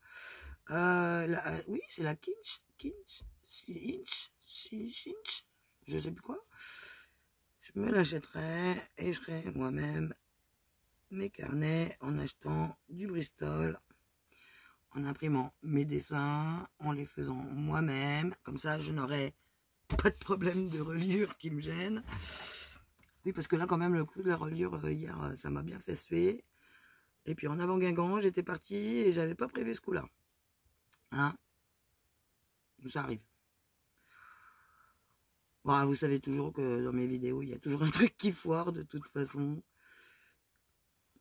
Oui, c'est la Kinch, je sais plus quoi. Je me l'achèterai et je ferai moi-même mes carnets en achetant du Bristol, en imprimant mes dessins, en les faisant moi-même. Comme ça, je n'aurai pas de problème de reliure qui me gêne. Oui, parce que là, quand même, le coup de la reliure, hier, ça m'a bien fait suer. Et puis, en avant Guingamp, j'étais partie et j'avais pas prévu ce coup-là. Hein? Ça arrive. Bon, vous savez toujours que dans mes vidéos, il y a toujours un truc qui foire, de toute façon.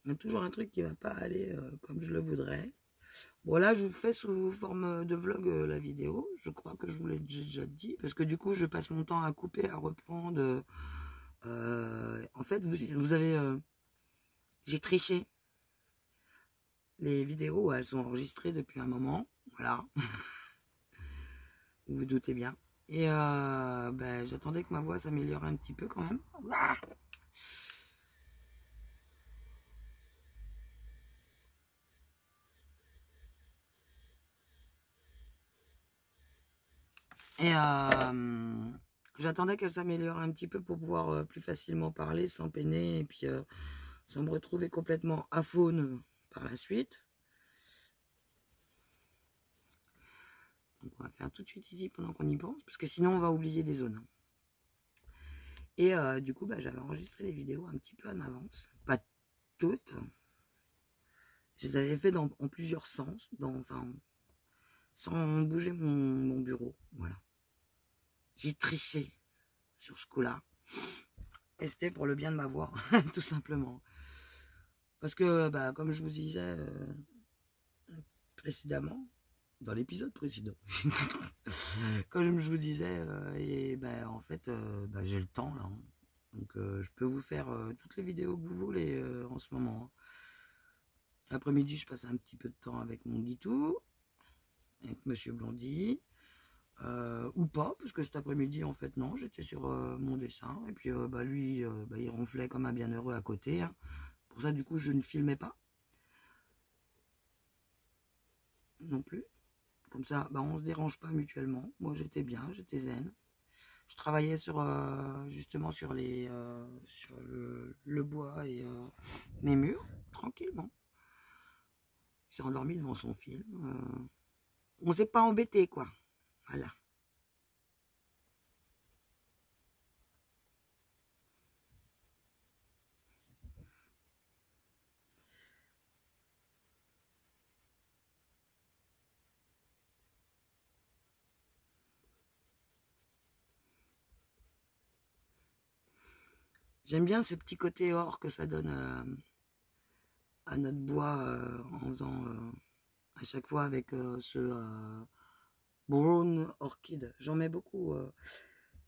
Il y a toujours un truc qui va pas aller comme je le voudrais. Bon, là, je vous fais sous forme de vlog la vidéo. Je crois que je vous l'ai déjà dit. Parce que du coup, je passe mon temps à couper, à reprendre. En fait, vous avez... j'ai triché. Les vidéos, elles sont enregistrées depuis un moment. Voilà. Vous vous doutez bien. Et ben, j'attendais que ma voix s'améliore un petit peu quand même. Ah, et j'attendais qu'elle s'améliore un petit peu pour pouvoir plus facilement parler sans peiner et puis sans me retrouver complètement aphone par la suite. Donc on va faire tout de suite ici pendant qu'on y pense, parce que sinon on va oublier des zones. Et du coup, bah, j'avais enregistré les vidéos un petit peu en avance. Pas toutes. Je les avais fait en plusieurs sens, enfin, sans bouger mon bureau. Voilà. J'ai triché sur ce coup-là. Et c'était pour le bien de ma voix, tout simplement. Parce que, bah, comme je vous disais précédemment, dans l'épisode précédent, comme je vous disais, et bah, en fait, bah, j'ai le temps là. Hein. Donc, je peux vous faire toutes les vidéos que vous voulez en ce moment. Hein. L'après-midi, je passe un petit peu de temps avec mon Guitou, avec Monsieur Blondy. Ou pas, parce que cet après-midi, en fait, non, j'étais sur mon dessin, et puis bah, lui, bah, il ronflait comme un bienheureux à côté, hein. Pour ça, du coup, je ne filmais pas, non plus, comme ça, bah, on se dérange pas mutuellement, moi j'étais bien, j'étais zen, je travaillais sur, justement, sur sur le bois et mes murs, tranquillement, il s'est endormi devant son film, on s'est pas embêté, quoi, voilà. J'aime bien ce petit côté or que ça donne à notre bois en faisant à chaque fois avec ce Brown Orchid. J'en mets beaucoup.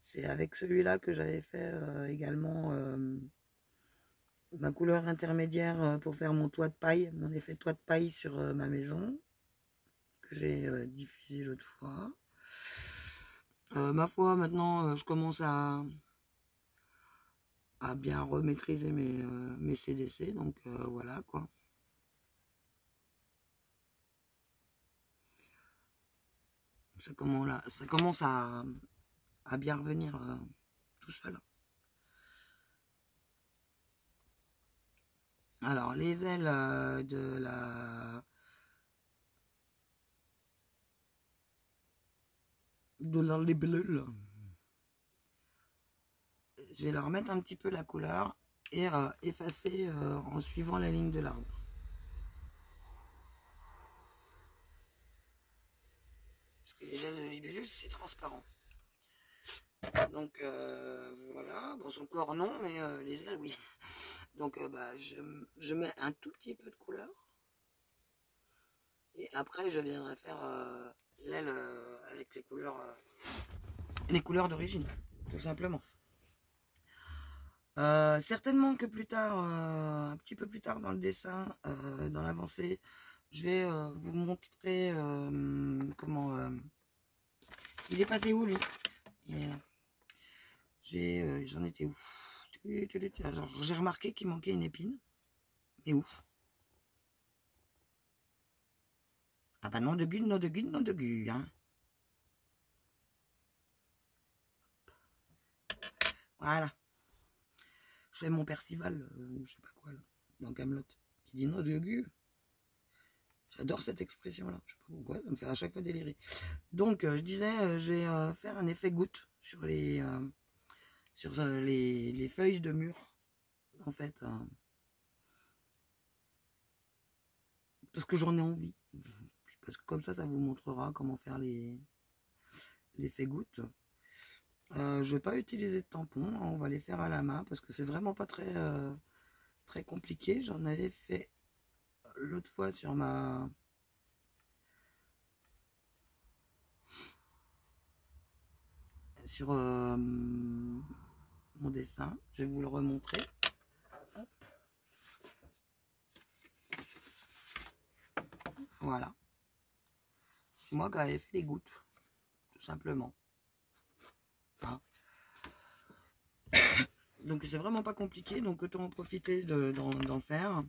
C'est avec celui-là que j'avais fait également ma couleur intermédiaire pour faire mon toit de paille, mon effet toit de paille sur ma maison, que j'ai diffusé l'autre fois. Ma foi, maintenant, je commence à bien remaîtriser mes CDC, donc voilà quoi. Ça commence à bien revenir tout seul. Alors, les ailes de la libellule, je vais leur mettre un petit peu la couleur et effacer en suivant la ligne de l'arbre. Parce que les ailes de libellule, c'est transparent. Donc voilà, bon, son corps non, mais les ailes oui. Donc bah, je mets un tout petit peu de couleur. Et après, je viendrai faire l'aile avec les couleurs d'origine, tout simplement. Certainement que plus tard, un petit peu plus tard dans le dessin, dans l'avancée, je vais vous montrer comment... il est passé où, lui? Il est là. J'en étais où? J'ai remarqué qu'il manquait une épine. Mais où? Ah bah non de gu, non de gu, non de gu, hein. Voilà. Je fais mon Percival, je sais pas quoi, là, dans Camelot, qui dit non de gu. J'adore cette expression-là. Je sais pas pourquoi, ça me fait à chaque fois délirer. Donc, je disais, je vais faire un effet goutte sur les feuilles de mur, en fait. Parce que j'en ai envie. Parce que comme ça vous montrera comment faire l'effet goutte. Je vais pas utiliser de tampon, hein, on va les faire à la main parce que c'est vraiment pas très compliqué. J'en avais fait l'autre fois sur mon dessin. Je vais vous le remontrer. Hop. Voilà. C'est moi qui avais fait les gouttes, tout simplement. Hein. Donc c'est vraiment pas compliqué, donc autant en profiter d'en faire.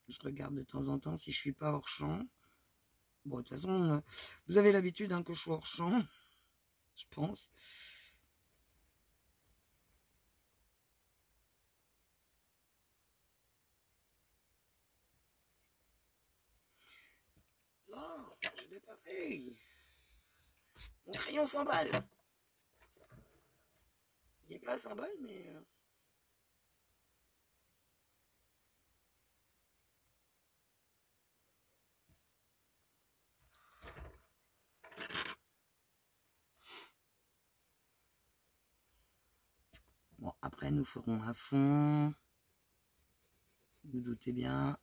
Je regarde de temps en temps si je suis pas hors champ. Bon, de toute façon, vous avez l'habitude hein, que je sois hors champ, je pense. Là, j'ai dépassé. Mon crayon s'emballe. Il n'est pas à 100 balles, mais... Bon, après, nous ferons un fond. Vous doutez bien.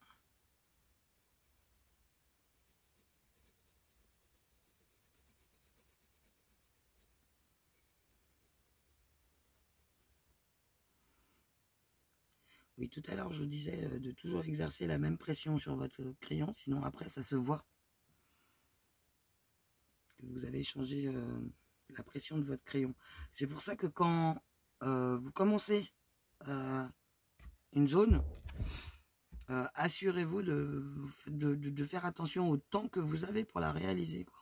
Oui, tout à l'heure, je vous disais de toujours exercer la même pression sur votre crayon, sinon après, ça se voit. Que vous avez changé la pression de votre crayon. C'est pour ça que quand vous commencez une zone, assurez-vous de faire attention au temps que vous avez pour la réaliser, quoi.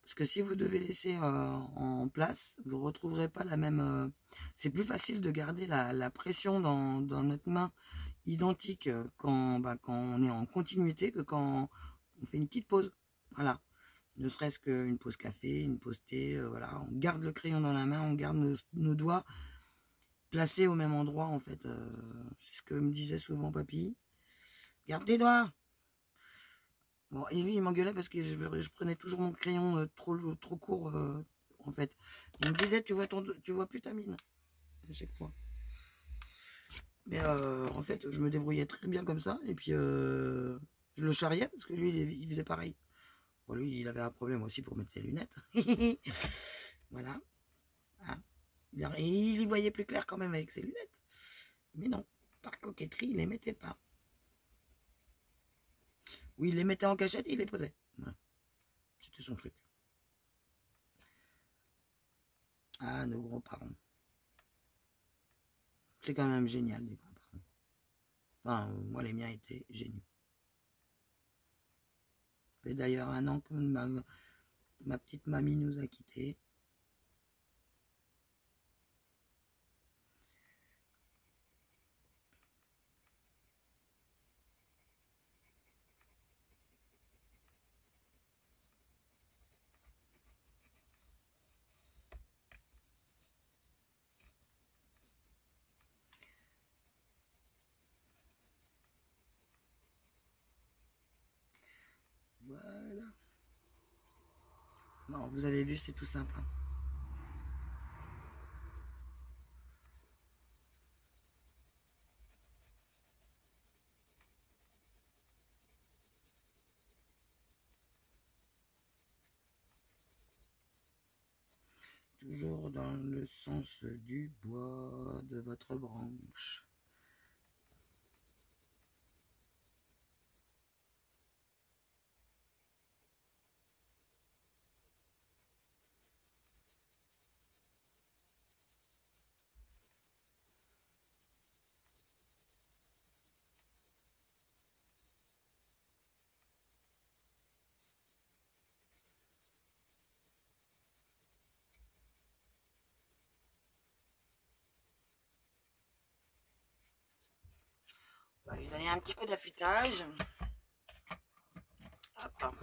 Parce que si vous devez laisser en place, vous ne retrouverez pas la même... c'est plus facile de garder la pression dans notre main identique quand on est en continuité que quand on fait une petite pause. Voilà. Ne serait-ce qu'une pause café, une pause thé, voilà. On garde le crayon dans la main, on garde nos doigts placés au même endroit, en fait. C'est ce que me disait souvent papy. Garde tes doigts. Bon, et lui, il m'engueulait parce que je prenais toujours mon crayon trop court, en fait. Il me disait, tu vois plus ta mine, à chaque fois. Mais en fait, je me débrouillais très bien comme ça. Et puis, je le charriais parce que lui, il faisait pareil. Bon, lui, il avait un problème aussi pour mettre ses lunettes. Voilà. Hein. Il y voyait plus clair quand même avec ses lunettes. Mais non, par coquetterie, il les mettait pas. Ou il les mettait en cachette et il les posait. Voilà. C'était son truc. Ah, nos grands-parents. C'est quand même génial, les grands-parents. Enfin, moi, les miens étaient géniaux. Ça fait d'ailleurs 1 an que ma petite mamie nous a quittés. Voilà. Non, vous avez vu, c'est tout simple. Hein. toujours dans le sens du bois de votre branche. On va lui donner un petit peu d'affûtage. Hop.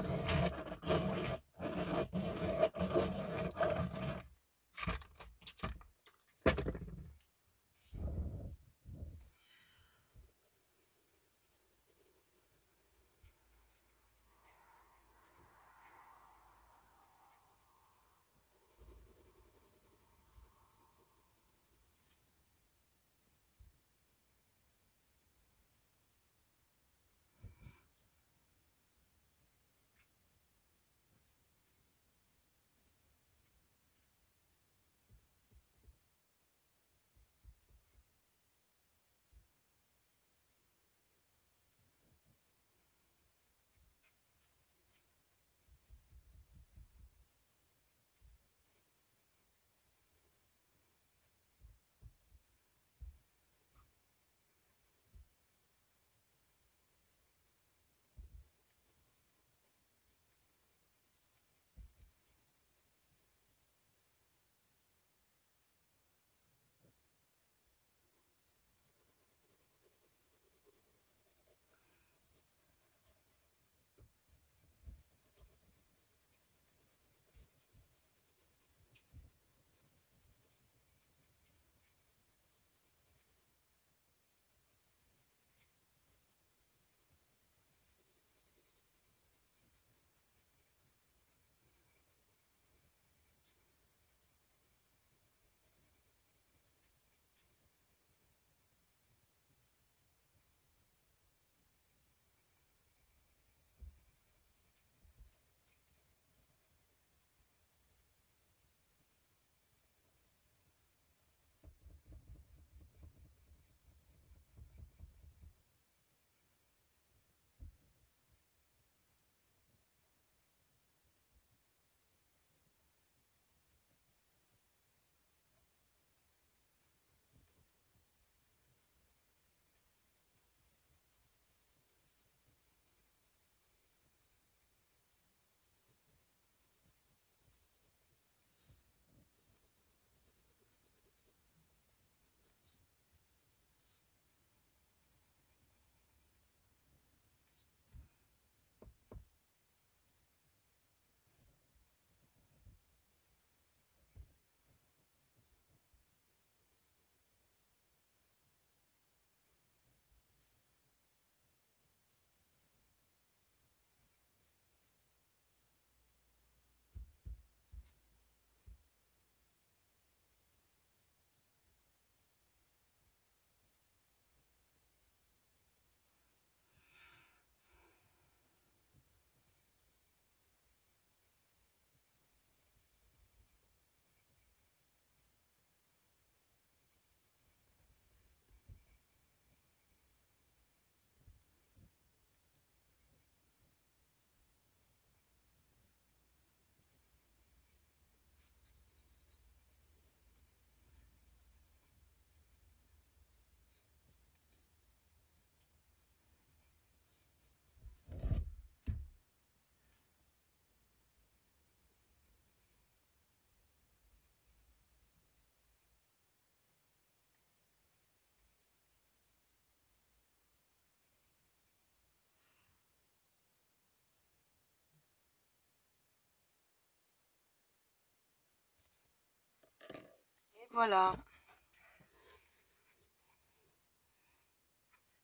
Voilà.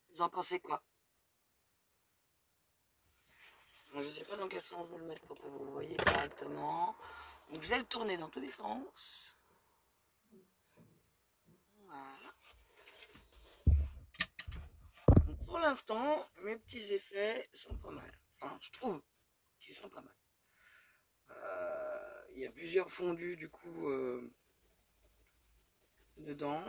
Vous en pensez quoi? Je ne sais pas dans quel sens vous le mettre pour que vous le voyez correctement. Donc je vais le tourner dans tous les sens. Voilà. Donc, pour l'instant, mes petits effets sont pas mal. Enfin, je trouve qu'ils sont pas mal. il y a plusieurs fondus du coup dedans.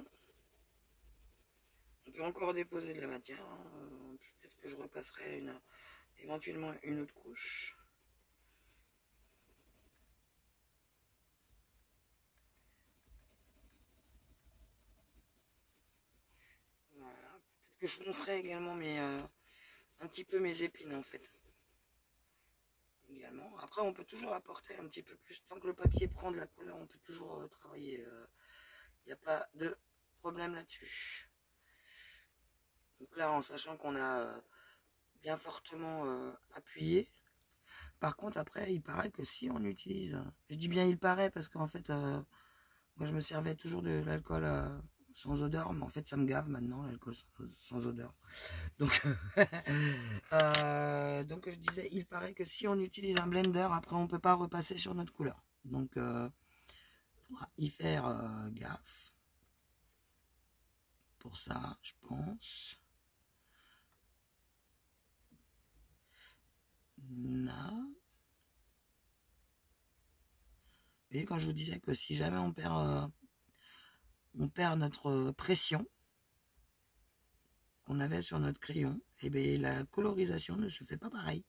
On peut encore déposer de la matière, hein. Peut-être que je repasserai éventuellement une autre couche. Voilà. Peut-être que je foncerai également un petit peu mes épines en fait. Également. Après on peut toujours apporter un petit peu plus. Tant que le papier prend de la couleur, on peut toujours travailler. Il n'y a pas de problème là-dessus. Donc là, en sachant qu'on a bien fortement appuyé. Par contre, après, il paraît que si on utilise... Je dis bien il paraît parce qu'en fait, moi je me servais toujours de l'alcool sans odeur, mais en fait ça me gave maintenant, l'alcool sans odeur. Donc, donc je disais, il paraît que si on utilise un blender, après on peut pas repasser sur notre couleur. Donc, faudra y faire gaffe. Pour ça, je pense. Là. Et quand je vous disais que si jamais on perd notre pression qu'on avait sur notre crayon, et bien la colorisation ne se fait pas pareil.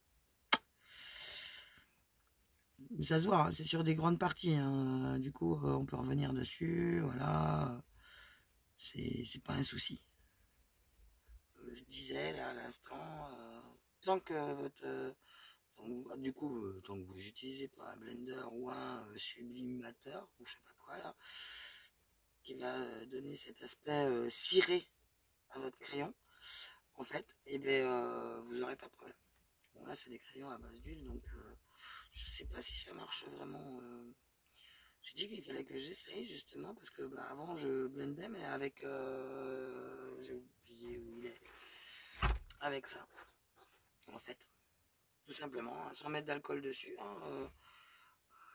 Ça se voit, hein, c'est sur des grandes parties, hein. Du coup on peut revenir dessus, voilà, c'est pas un souci. Je disais là à l'instant, tant que tant que vous n'utilisez pas un blender ou un sublimateur ou je sais pas quoi là, qui va donner cet aspect ciré à votre crayon, en fait, et bien vous n'aurez pas de problème. Bon là c'est des crayons à base d'huile, donc je sais pas si ça marche vraiment. J'ai dit qu'il fallait que j'essaye justement parce que avant je blendais mais avec j'ai oublié où il est, avec ça en fait, tout simplement, hein, sans mettre d'alcool dessus, hein,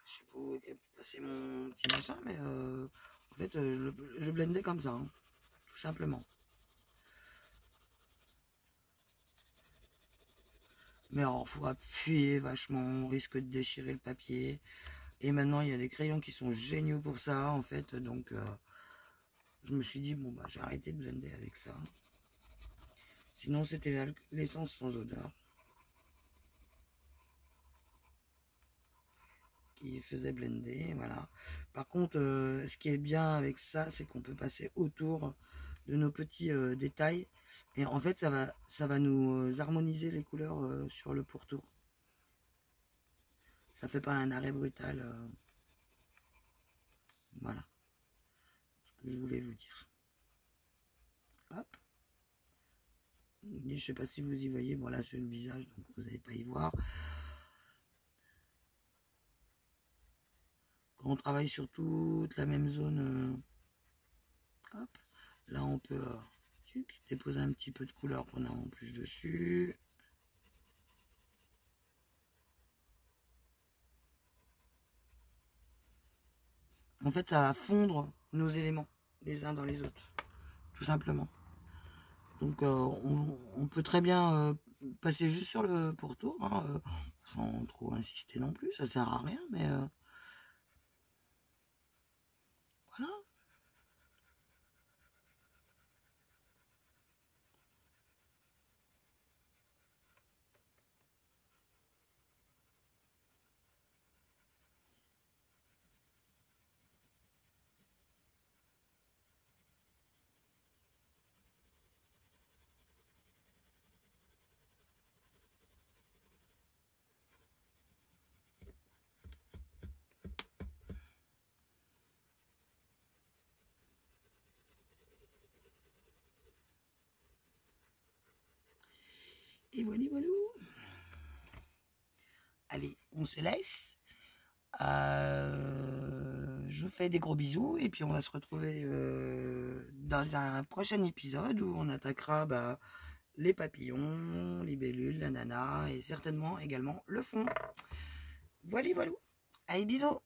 je sais pas où est passé mon petit machin, mais en fait je blendais comme ça, hein, tout simplement. Mais alors faut appuyer vachement, on risque de déchirer le papier. Et maintenant il y a des crayons qui sont géniaux pour ça en fait, donc je me suis dit bon bah j'ai arrêté de blender avec ça. Sinon c'était l'essence sans odeur qui faisait blender, voilà. Par contre ce qui est bien avec ça, c'est qu'on peut passer autour de nos petits détails et en fait ça va nous harmoniser les couleurs sur le pourtour. Ça fait pas un arrêt brutal. Voilà ce que je voulais vous dire. Hop. Je sais pas si vous y voyez, voilà sur le visage, donc vous n'allez pas y voir. Quand on travaille sur toute la même zone, hop, là on peut déposer un petit peu de couleur qu'on a en plus dessus. En fait, ça va fondre nos éléments les uns dans les autres, tout simplement. Donc on peut très bien passer juste sur le pourtour, hein, sans trop insister non plus, ça sert à rien, mais voilà. Et voilà, voilà. Allez, on se laisse. Je vous fais des gros bisous et puis on va se retrouver dans un prochain épisode où on attaquera les papillons, les libellules, l'ananas et certainement également le fond. Voilà, voilà. Allez, bisous.